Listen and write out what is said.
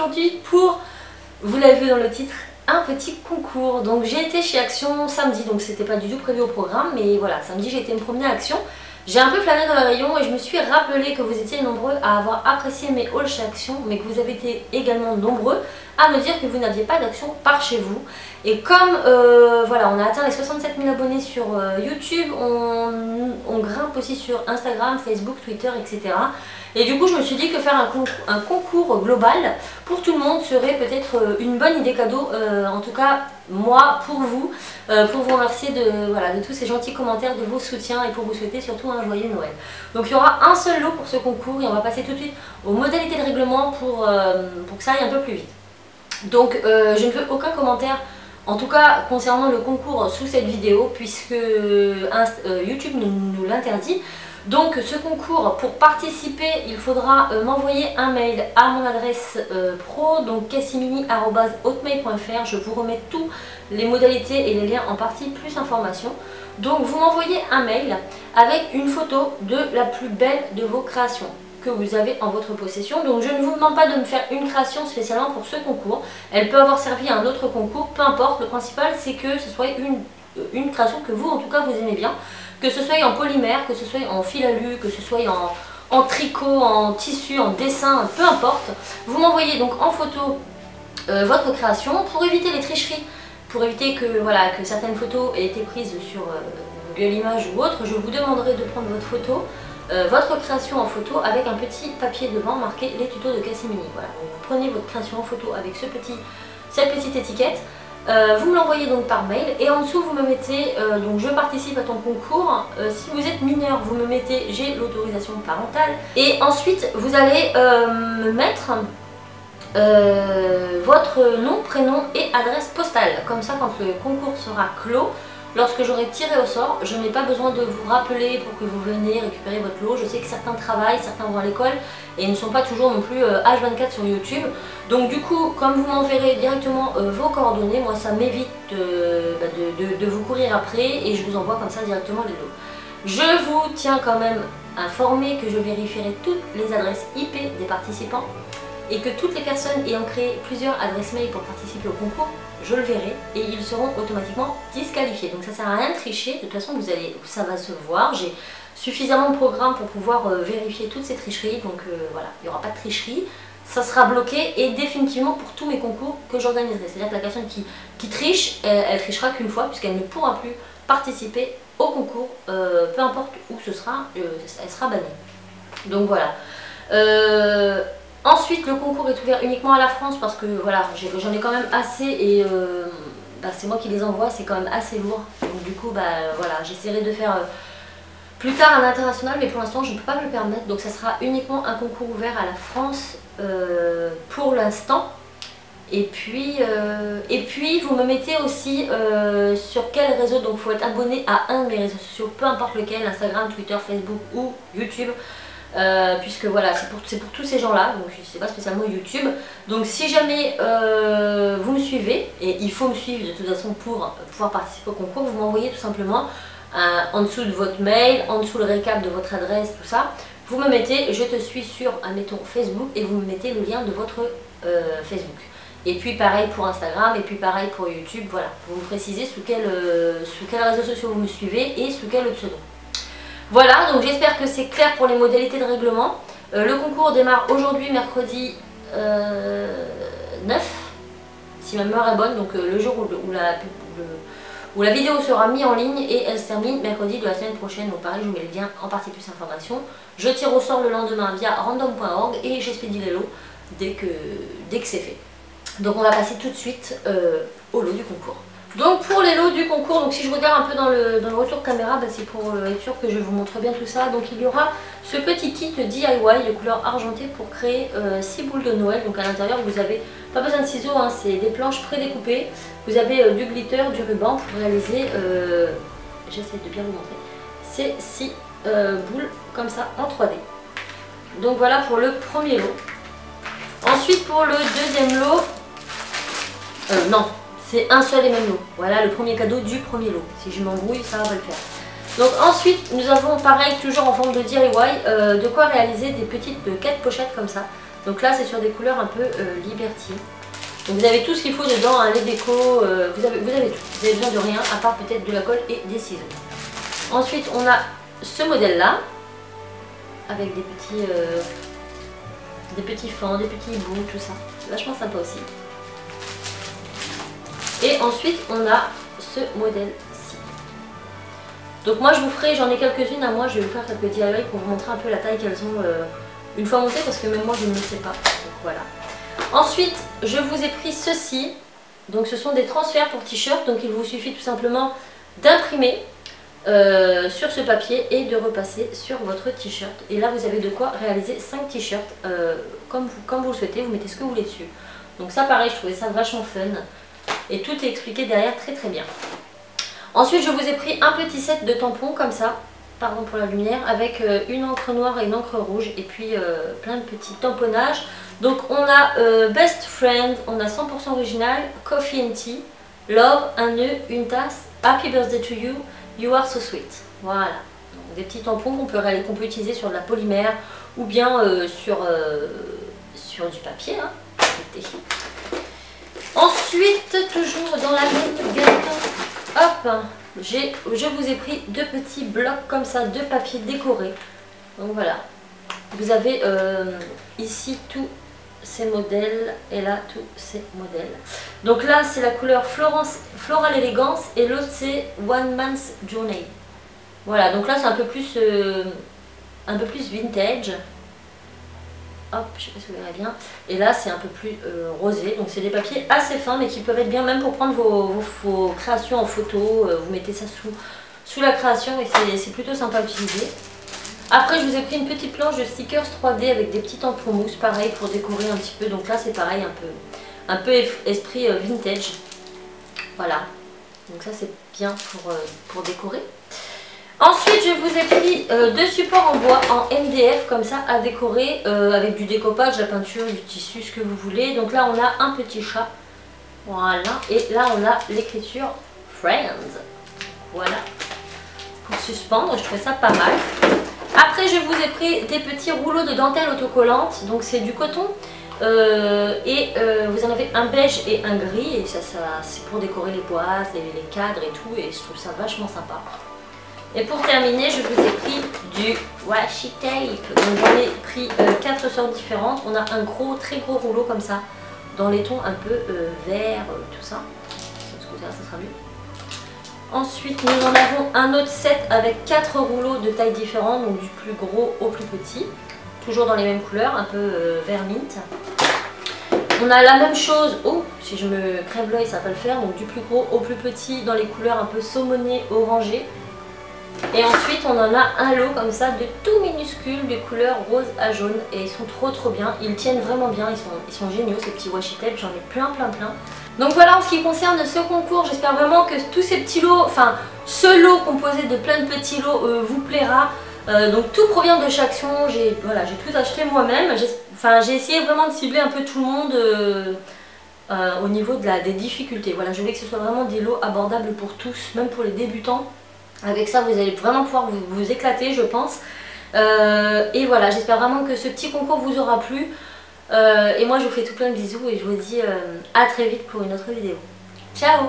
aujourd'hui pour, vous l'avez vu dans le titre, un petit concours. Donc j'ai été chez Action samedi, donc c'était pas du tout prévu au programme, mais voilà, samedi j'ai été me promener à Action. J'ai un peu flâné dans le rayon et je me suis rappelé que vous étiez nombreux à avoir apprécié mes hauls chez Action, mais que vous avez été également nombreux à me dire que vous n'aviez pas d'Action par chez vous. Et comme voilà, on a atteint les 67 000 abonnés sur YouTube, on grimpe aussi sur Instagram, Facebook, Twitter, etc. Et du coup je me suis dit que faire un concours global pour tout le monde serait peut-être une bonne idée cadeau, en tout cas moi pour vous remercier de tous ces gentils commentaires, de vos soutiens et pour vous souhaiter surtout un joyeux Noël. Donc il y aura un seul lot pour ce concours et on va passer tout de suite aux modalités de règlement pour que ça aille un peu plus vite. Donc je ne veux aucun commentaire, en tout cas concernant le concours sous cette vidéo, puisque YouTube nous l'interdit. Donc ce concours, pour participer, il faudra m'envoyer un mail à mon adresse pro, donc cassimini@hotmail.fr. Je vous remets tous les modalités et les liens en partie plus informations. Donc vous m'envoyez un mail avec une photo de la plus belle de vos créations que vous avez en votre possession. Donc je ne vous demande pas de me faire une création spécialement pour ce concours. Elle peut avoir servi à un autre concours, peu importe. Le principal c'est que ce soit une création que vous en tout cas vous aimez bien. Que ce soit en polymère, que ce soit en fil alu, que ce soit en tricot, en tissu, en dessin, peu importe. Vous m'envoyez donc en photo votre création pour éviter les tricheries, pour éviter que certaines photos aient été prises sur Google Images ou autre. Je vous demanderai de prendre votre photo, votre création en photo avec un petit papier devant marqué les tutos de Cassimini. Voilà, donc vous prenez votre création en photo avec cette petite étiquette. Vous me l'envoyez donc par mail et en dessous vous me mettez donc je participe à ton concours. Si vous êtes mineur, vous me mettez j'ai l'autorisation parentale et ensuite vous allez me mettre votre nom, prénom et adresse postale. Comme ça, quand le concours sera clos, lorsque j'aurai tiré au sort, je n'ai pas besoin de vous rappeler pour que vous veniez récupérer votre lot. Je sais que certains travaillent, certains vont à l'école et ne sont pas toujours non plus H24 sur YouTube. Donc du coup, comme vous m'enverrez directement vos coordonnées, moi ça m'évite de vous courir après et je vous envoie comme ça directement les lots. Je vous tiens quand même informé que je vérifierai toutes les adresses IP des participants et que toutes les personnes ayant créé plusieurs adresses mail pour participer au concours, je le verrai et ils seront automatiquement disqualifiés. Donc ça sert à rien de tricher, de toute façon ça va se voir. J'ai suffisamment de programmes pour pouvoir vérifier toutes ces tricheries, donc voilà, il n'y aura pas de tricherie. Ça sera bloqué et définitivement pour tous mes concours que j'organiserai. C'est-à-dire que la personne qui triche, elle trichera qu'une fois puisqu'elle ne pourra plus participer au concours, peu importe où ce sera, elle sera bannie. Donc voilà. Ensuite, le concours est ouvert uniquement à la France parce que voilà, j'en ai quand même assez et c'est moi qui les envoie, c'est quand même assez lourd. Donc du coup, voilà, j'essaierai de faire plus tard un international, mais pour l'instant, je ne peux pas me le permettre. Donc ça sera uniquement un concours ouvert à la France pour l'instant. Et puis vous me mettez aussi sur quel réseau, donc il faut être abonné à un de mes réseaux sociaux, peu importe lequel, Instagram, Twitter, Facebook ou YouTube. Puisque voilà, c'est pour tous ces gens là, donc c'est pas spécialement YouTube. Donc si jamais vous me suivez, et il faut me suivre de toute façon pour pouvoir participer au concours, vous m'envoyez tout simplement en dessous de votre mail, en dessous le récap de votre adresse, tout ça, vous me mettez je te suis sur, admettons, Facebook, et vous me mettez le lien de votre Facebook. Et puis pareil pour Instagram, et puis pareil pour YouTube, voilà, vous me précisez sous quel réseau social vous me suivez et sous quel pseudo. Voilà, donc j'espère que c'est clair pour les modalités de règlement. Le concours démarre aujourd'hui, mercredi 9, si ma mémoire est bonne, donc le jour où la vidéo sera mise en ligne, et elle se termine mercredi de la semaine prochaine. Donc pareil, je vous mets le lien en partie plus information. Je tire au sort le lendemain via random.org et j'expédie les lots dès que c'est fait. Donc on va passer tout de suite au lot du concours. Donc pour les lots du concours, donc si je regarde un peu dans le retour caméra, c'est pour être sûr que je vous montre bien tout ça. Donc il y aura ce petit kit DIY de couleur argentée pour créer 6 boules de Noël. Donc à l'intérieur vous avez pas besoin de ciseaux, hein, c'est des planches prédécoupées. Vous avez du glitter, du ruban pour réaliser, j'essaie de bien vous montrer, ces 6 boules comme ça en 3D. Donc voilà pour le premier lot. Ensuite pour le deuxième lot, non. C'est un seul et même lot. Voilà le premier cadeau du premier lot. Si je m'embrouille, ça va le faire. Donc ensuite, nous avons pareil, toujours en forme de DIY, de quoi réaliser des petites 4 pochettes comme ça. Donc là c'est sur des couleurs un peu Liberty. Donc vous avez tout ce qu'il faut dedans, hein, les décos, vous avez tout. Vous avez besoin de rien à part peut-être de la colle et des ciseaux. Ensuite on a ce modèle là avec des petits fans, des petits bouts, tout ça. C'est vachement sympa aussi. Et ensuite on a ce modèle-ci. Donc moi je vous ferai, j'en ai quelques-unes à moi, je vais vous faire quelques DIY pour vous montrer un peu la taille qu'elles ont une fois montées parce que même moi je ne le sais pas. Donc voilà. Ensuite je vous ai pris ceci. Donc ce sont des transferts pour t-shirt. Donc il vous suffit tout simplement d'imprimer sur ce papier et de repasser sur votre t-shirt. Et là vous avez de quoi réaliser 5 t-shirts comme vous le souhaitez. Vous mettez ce que vous voulez dessus. Donc ça pareil, je trouvais ça vachement fun. Et tout est expliqué derrière très très bien. Ensuite je vous ai pris un petit set de tampons comme ça, pardon pour la lumière, avec une encre noire et une encre rouge et puis plein de petits tamponnages. Donc on a Best Friend, on a 100% original, Coffee and Tea, Love, un nœud, une tasse, Happy Birthday to You, You Are So Sweet. Voilà, donc, des petits tampons qu'on peut utiliser sur de la polymère ou bien sur du papier. Hein. Ensuite, toujours dans la même gamme, hop, je vous ai pris 2 petits blocs comme ça de papier décoré. Donc voilà, vous avez ici tous ces modèles et là tous ces modèles. Donc là c'est la couleur Floral Elegance et l'autre c'est One Man's Journey. Voilà, donc là c'est un peu plus vintage. Hop, je sais pas si vous verrez bien. Et là c'est un peu plus rosé. Donc c'est des papiers assez fins mais qui peuvent être bien même pour prendre vos créations en photo. Vous mettez ça sous la création et c'est plutôt sympa à utiliser. Après je vous ai pris une petite planche de stickers 3D avec des petits tampons mousse, pareil pour décorer un petit peu. Donc là c'est pareil, un peu esprit vintage. Voilà, donc ça c'est bien pour décorer. Ensuite je vous ai pris 2 supports en bois en MDF comme ça à décorer avec du découpage, la peinture, du tissu, ce que vous voulez. Donc là on a un petit chat, voilà, et là on a l'écriture Friends, voilà, pour suspendre, je trouvais ça pas mal. Après je vous ai pris des petits rouleaux de dentelle autocollante, donc c'est du coton vous en avez un beige et un gris et ça c'est pour décorer les boîtes, les cadres et tout, et je trouve ça vachement sympa. Et pour terminer je vous ai pris du washi tape, donc j'en ai pris 4 sortes différentes. On a un très gros rouleau comme ça dans les tons un peu vert, tout ça, de ce côté-là ça sera mieux. Ensuite nous en avons un autre set avec 4 rouleaux de tailles différentes, donc du plus gros au plus petit, toujours dans les mêmes couleurs, un peu vert mint. On a la même chose, oh si je me crève l'œil ça va pas le faire, donc du plus gros au plus petit dans les couleurs un peu saumonées, orangées. Et ensuite on en a un lot comme ça de tout minuscules, des couleurs rose à jaune, et ils sont trop bien, ils tiennent vraiment bien, ils sont géniaux ces petits washi tape, j'en ai plein. Donc voilà en ce qui concerne ce concours, j'espère vraiment que tous ces petits lots, enfin ce lot composé de plein de petits lots vous plaira. Donc tout provient de Chaction, j'ai tout acheté moi-même, j'ai essayé vraiment de cibler un peu tout le monde au niveau des difficultés. Voilà, je voulais que ce soit vraiment des lots abordables pour tous, même pour les débutants. Avec ça vous allez vraiment pouvoir vous éclater je pense. Et voilà, j'espère vraiment que ce petit concours vous aura plu. Et moi je vous fais tout plein de bisous et je vous dis à très vite pour une autre vidéo. Ciao!